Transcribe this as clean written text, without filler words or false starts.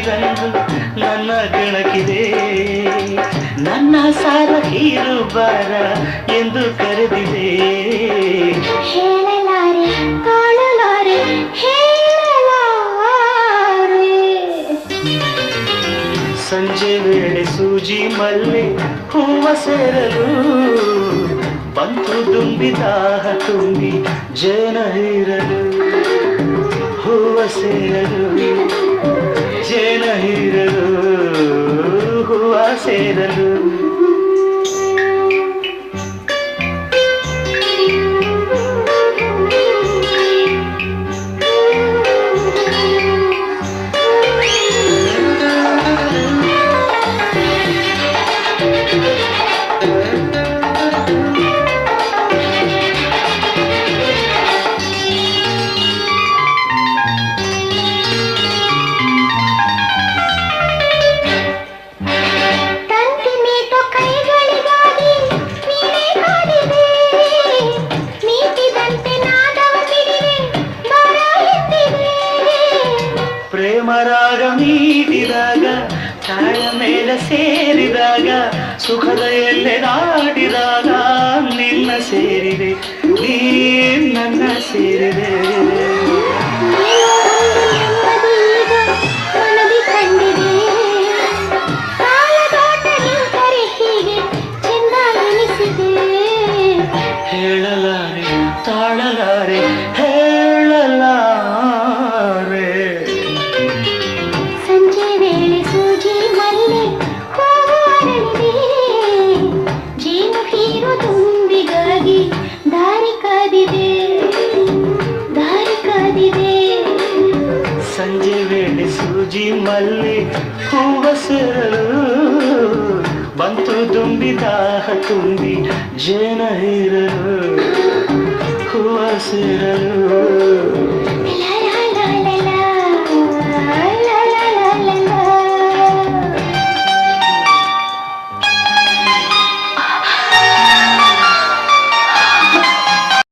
ರಂಗು ನನ್ನ ಕೆಣಕಿದೆ. ನನ್ನ ಸಾರ ಹೀರು ಬಾರ ಎಂದು ಕರೆದಿದೆ. ಹೇಳಲಾರೆ ಕಾಣಲಾರೆ ಹೇಳಲಾರೆ. ಸಂಜೆ ವೇಳೆ ಸೂಜಿ ಮಲ್ಲೆ ಹೂವ ಸೇರಲು ಬಂತು ದುಂಬಿ ದಾಹ ತುಂಬಿ ಜೇನ ಹೀರಲು. ಹೂವ ಸೇರಲು ಜೇನ ಹೀರಲು ಹೂವ ಸೇರಲು. ಪ್ರೇಮರಾಗ ಮೀಟಿದಾಗ ತಾಳ ಮೇಲೆ ಸೇರಿದಾಗ ಸುಖದ ಎಲ್ಲೆ ನಾಡಿದಾಗ ನಿನ್ನ ಸೇರಿದೆ ನೀ ನನ್ನ ಸೇರಿದೆ. ಹೇಳಲಾರೆ ತಾಳಲಾರೆ ಹೇಳಲಾರೆ. ಸಂಜೆ ವೇಳೆ ಸೂಜಿ ಮಲ್ಲೆ ಹೂವರಳಿದೆ. ಜೇನು ಹೀರು ತುಂಬಿಗಾಗಿ ದಾರಿ ಕಾದಿದೆ ದಾರಿ ಕಾದಿದೆ. ಸಂಜೆ ವೇಳೆ ಸೂಜಿ ಮಲ್ಲೆ ಹೂವ ಸೇರಲು ಬಂತು ದುಂಬಿ ದಾಹ ತುಂಬಿ ಜೇನ ಹೀರಲು ಹೂವ ಸೇರಲು.